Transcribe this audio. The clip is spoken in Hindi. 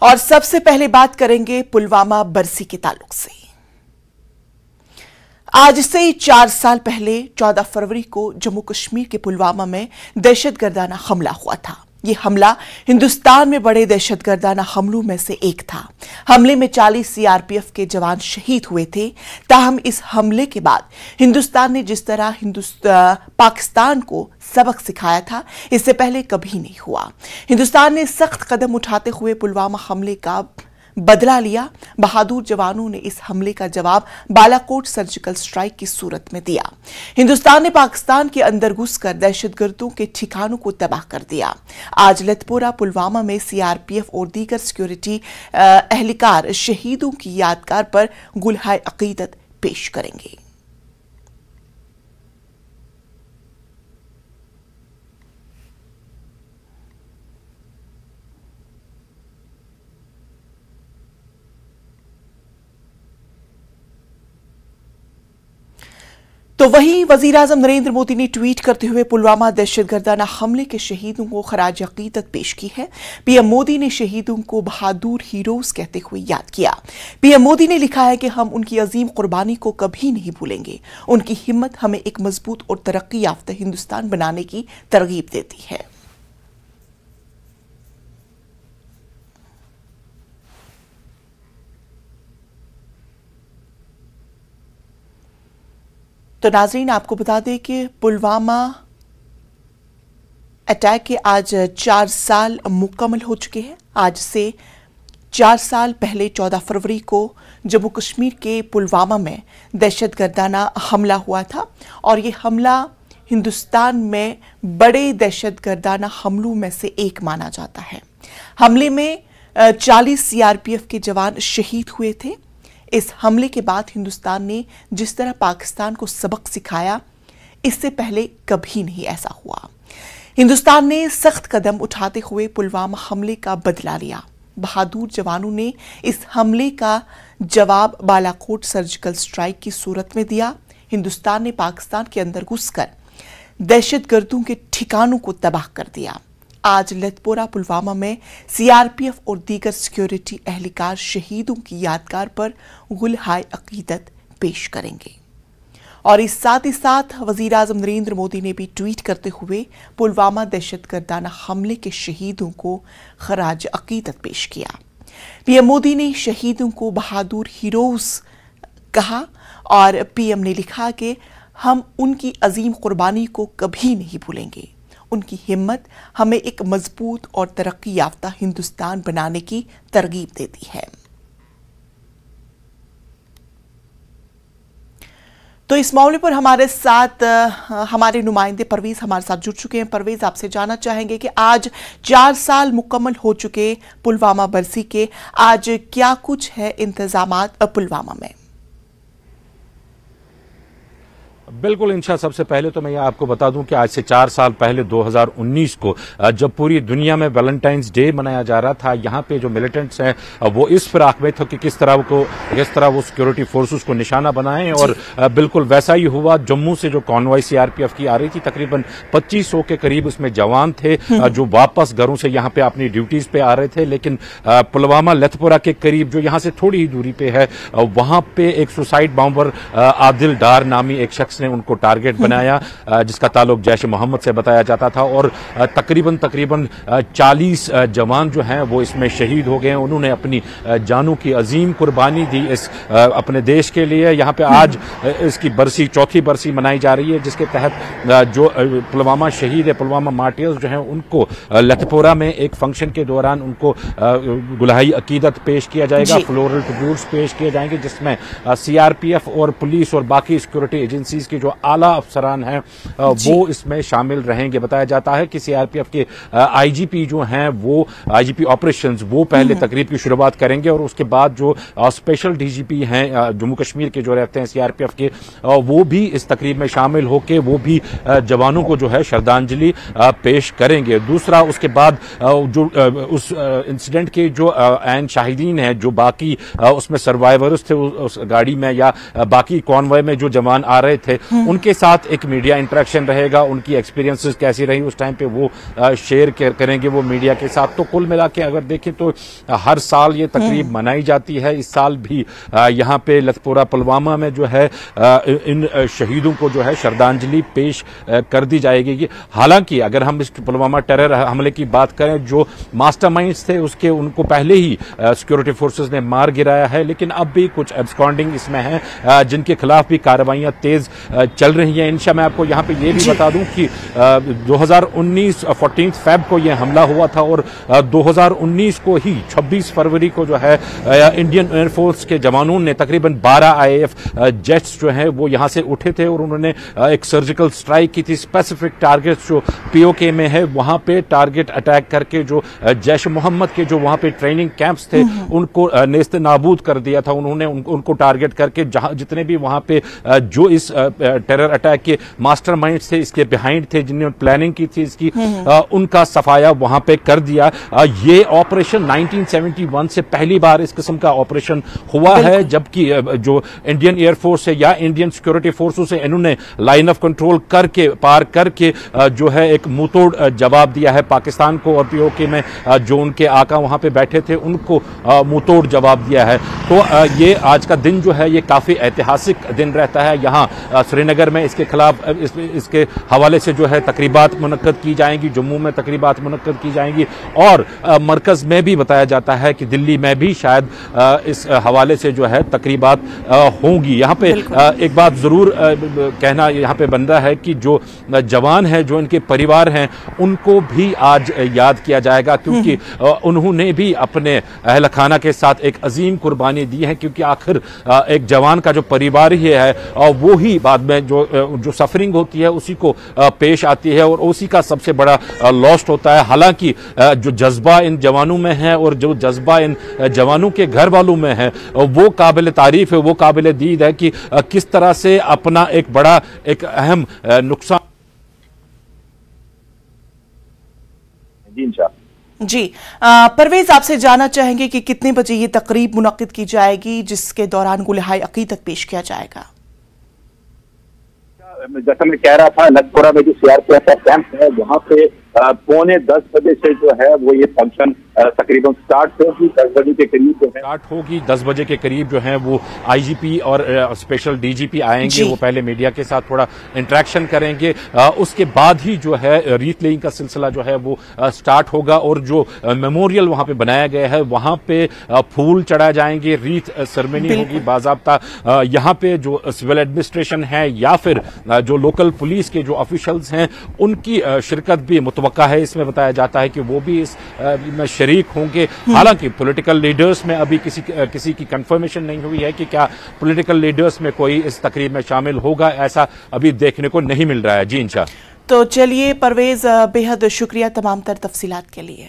और सबसे पहले बात करेंगे पुलवामा बरसी के ताल्लुक से। आज से 4 साल पहले 14 फरवरी को जम्मू कश्मीर के पुलवामा में दहशतगर्दाना हमला हुआ था। ये हमला हिंदुस्तान में बड़े दहशतगर्दाना हमलों में से एक था। हमले में 40 सीआरपीएफ के जवान शहीद हुए थे। ताहम इस हमले के बाद हिंदुस्तान ने जिस तरह पाकिस्तान को सबक सिखाया था, इससे पहले कभी नहीं हुआ। हिंदुस्तान ने सख्त कदम उठाते हुए पुलवामा हमले का बदला लिया। बहादुर जवानों ने इस हमले का जवाब बालाकोट सर्जिकल स्ट्राइक की सूरत में दिया। हिंदुस्तान ने पाकिस्तान के अंदर घुसकर दहशतगर्दों के ठिकानों को तबाह कर दिया। आज लतपोरा पुलवामा में सीआरपीएफ और दीगर सिक्योरिटी एहलकार शहीदों की यादगार पर गुलहाए अकीदत पेश करेंगे। तो वहीं वजीर-ए-आज़म नरेंद्र मोदी ने ट्वीट करते हुए पुलवामा दहशतगर्दाना हमले के शहीदों को खराज अकीदत पेश की है। पीएम मोदी ने शहीदों को बहादुर हीरोज कहते हुए याद किया। पीएम मोदी ने लिखा है कि हम उनकी अजीम कुर्बानी को कभी नहीं भूलेंगे। उनकी हिम्मत हमें एक मजबूत और तरक्की याफ्ता हिंदुस्तान बनाने की तरगीब देती है। तो नाज़रीन, आपको बता दें कि पुलवामा अटैक के आज 4 साल मुकम्मल हो चुके हैं। आज से 4 साल पहले 14 फरवरी को जम्मू कश्मीर के पुलवामा में दहशतगर्दाना हमला हुआ था और ये हमला हिंदुस्तान में बड़े दहशतगर्दाना हमलों में से एक माना जाता है। हमले में 40 सीआरपीएफ के जवान शहीद हुए थे। इस हमले के बाद हिंदुस्तान ने जिस तरह पाकिस्तान को सबक सिखाया, इससे पहले कभी नहीं ऐसा हुआ। हिंदुस्तान ने सख्त कदम उठाते हुए पुलवामा हमले का बदला लिया। बहादुर जवानों ने इस हमले का जवाब बालाकोट सर्जिकल स्ट्राइक की सूरत में दिया। हिंदुस्तान ने पाकिस्तान के अंदर घुसकर दहशतगर्दों के ठिकानों को तबाह कर दिया। आज लतपोरा पुलवामा में सीआरपीएफ और दीगर सिक्योरिटी एहलकार शहीदों की यादगार पर गुलहाए अकीदत पेश करेंगे। और इस साथ ही साथ वजीर-ए-आज़म नरेंद्र मोदी ने भी ट्वीट करते हुए पुलवामा दहशतगर्दाना हमले के शहीदों को खराज अकीदत पेश किया। पीएम मोदी ने शहीदों को बहादुर हीरोज कहा और पीएम ने लिखा कि हम उनकी अजीम कुर्बानी को कभी नहीं भूलेंगे। उनकी हिम्मत हमें एक मजबूत और तरक्की याफ्ता हिंदुस्तान बनाने की तरगीब देती है। तो इस मामले पर हमारे साथ हमारे नुमाइंदे परवेज हमारे साथ जुड़ चुके हैं। परवेज, आपसे जानना चाहेंगे कि आज 4 साल मुकम्मल हो चुके पुलवामा बरसी के, आज क्या कुछ है इंतजामात पुलवामा में? बिल्कुल इंशा, सबसे पहले तो मैं ये आपको बता दूं कि आज से 4 साल पहले 2019 को जब पूरी दुनिया में वैलेंटाइंस डे मनाया जा रहा था, यहाँ पे जो मिलिटेंट्स हैं वो इस फिराक में थे कि किस तरह वो सिक्योरिटी फोर्सेस को निशाना बनाएं और बिल्कुल वैसा ही हुआ। जम्मू से जो कॉन्वॉय सीआरपीएफ की आ रही थी, तकरीबन 2500 के करीब उसमें जवान थे जो वापस घरों से यहाँ पे अपनी ड्यूटीज पे आ रहे थे। लेकिन पुलवामा लतपुरा के करीब जो यहाँ से थोड़ी ही दूरी पे है, वहां पे एक सुसाइड बॉम्बर आदिल डार नामी एक शख्स ने उनको टारगेट बनाया, जिसका ताल्लुक जैश मोहम्मद से बताया जाता था और तकरीबन 40 जवान जो हैं वो इसमें शहीद हो गए। उन्होंने अपनी जानों की अजीम कुर्बानी दी इस अपने देश के लिए। यहाँ पे आज इसकी बरसी, चौथी बरसी मनाई जा रही है, जिसके तहत जो पुलवामा शहीद है, पुलवामा मार्टियर्स जो हैं, उनको लतपोरा में एक फंक्शन के दौरान उनको गुलहाई अकीदत पेश किया जाएगा, फ्लोरल ट्रिब्यूट्स पेश किए जाएंगे, जिसमें सीआरपीएफ और पुलिस और बाकी सिक्योरिटी एजेंसीज के जो आला अफसरान हैं वो इसमें शामिल रहेंगे। बताया जाता है कि सीआरपीएफ के आईजीपी जो हैं, वो आईजीपी ऑपरेशंस, वो पहले तकरीब की शुरुआत करेंगे और उसके बाद जो स्पेशल डीजीपी हैं जम्मू कश्मीर के जो रहते हैं सीआरपीएफ के, वो भी इस तकरीब में शामिल होकर वो भी जवानों को जो है श्रद्धांजलि पेश करेंगे। दूसरा, उसके बाद जो उस इंसिडेंट के जो ऐन शाहिदीन हैं, जो बाकी उसमें सर्वाइवर्स थे उस गाड़ी में या बाकी कॉन्वॉय में जो जवान आ रहे थे, उनके साथ एक मीडिया इंटरेक्शन रहेगा, उनकी एक्सपीरियंसेस कैसी रही उस टाइम पे वो शेयर करेंगे वो मीडिया के साथ। तो कुल मिला के अगर देखें तो हर साल ये तकरीब मनाई जाती है। इस साल भी यहाँ पे लतपुरा पुलवामा में जो है इन शहीदों को जो है श्रद्धांजलि पेश कर दी जाएगी। हालांकि अगर हम इस पुलवामा टेरर हमले की बात करें, जो मास्टरमाइंड्स थे उसके उनको पहले ही सिक्योरिटी फोर्सेस ने मार गिराया है, लेकिन अब भी कुछ एब्सकॉन्डिंग इसमें है जिनके खिलाफ भी कार्रवाइयां तेज चल रही हैं। इंशा मैं आपको यहाँ पे ये भी बता दूं कि 2019 14 फेब को यह हमला हुआ था और 2019 को ही 26 फरवरी को जो है इंडियन एयरफोर्स के जवानों ने तकरीबन 12 IAF जेट्स जो है वो यहां से उठे थे और उन्होंने एक सर्जिकल स्ट्राइक की थी। स्पेसिफिक टारगेट्स जो POK में है वहां पे टारगेट अटैक करके जो जैश मोहम्मद के जो वहां पे ट्रेनिंग कैंप्स थे उनको नेस्त नाबूद कर दिया था। उन्होंने उनको टारगेट करके जहां जितने भी वहां पे जो इस टेरर अटैक के मास्टरमाइंड्स थे, इसके बिहाइंड थे, जिन्होंने प्लानिंग की थी इसकी, उनका सफाया वहां पे कर दिया। ये ऑपरेशन 1971 से पहली बार इस किस्म का ऑपरेशन हुआ है, जबकि जो इंडियन एयरफोर्स है या इंडियन सिक्योरिटी फोर्सों से इन्होंने लाइन ऑफ कंट्रोल करके पार करके जो है एक मुंहतोड़ जवाब दिया है पाकिस्तान को, और POK में जो उनके आका वहां पे बैठे थे उनको मुंहतोड़ जवाब दिया है। तो ये आज का दिन जो है ये काफी ऐतिहासिक दिन रहता है। यहाँ श्रीनगर में इसके खिलाफ इसके हवाले से जो है तकरीबात मुनक्कद की जाएंगी, जम्मू में तकरीबात मुनक्कद की जाएंगी और मरकज में भी बताया जाता है कि दिल्ली में भी शायद इस हवाले से जो है तकरीबात होंगी। यहाँ पे एक बात जरूर कहना यहाँ पे बन रहा है कि जो जवान है, जो इनके परिवार हैं, उनको भी आज याद किया जाएगा, क्योंकि उन्होंने भी अपने अहल खाना के साथ एक अजीम कुर्बानी दी है। क्योंकि आखिर एक जवान का जो परिवार ही है वो ही बाद में जो सफरिंग होती है उसी को पेश आती है और उसी का सबसे बड़ा लॉस्ट होता है। हालांकि जो जज्बा इन जवानों में है और जो जज्बा इन जवानों के घर वालों में है वो काबिल तारीफ है, वो काबिल दीद है कि किस तरह से अपना एक बड़ा एक अहम नुकसान। जी परवेज, आपसे जानना चाहेंगे कि कितने बजे ये तकरीब मुनक्किद की जाएगी जिसके दौरान गुलहाए अकीदत पेश किया जाएगा? जैसा मैं कह रहा था, लतपुरा में जो CRPF का कैंप है वहां पे 9:45 बजे से जो है वो ये फंक्शन तकरीबन स्टार्ट होगी। 10 बजे के करीब जो है स्टार्ट होगी। 10 बजे के करीब जो है वो IGP और स्पेशल DGP आएंगे, वो पहले मीडिया के साथ थोड़ा इंटरेक्शन करेंगे। उसके बाद ही जो है रीत लेइंग का सिलसिला जो है वो स्टार्ट होगा और जो मेमोरियल वहां पे बनाया गया है वहां पे फूल चढ़ाए जाएंगे, रीत सेरेमनी होगी बाज़ाब्ता। यहाँ पे जो सिविल एडमिनिस्ट्रेशन है या फिर जो लोकल पुलिस के जो ऑफिशियल्स हैं उनकी शिरकत भी मुतवक्का है। इसमें बताया जाता है कि वो भी इस में शरीक होंगे। हालांकि पॉलिटिकल लीडर्स में अभी किसी की कंफर्मेशन नहीं हुई है कि क्या पॉलिटिकल लीडर्स में कोई इस तकरीब में शामिल होगा, ऐसा अभी देखने को नहीं मिल रहा है। जी इंशा। तो चलिए परवेज, बेहद शुक्रिया तमाम तर तफसीलात के लिए।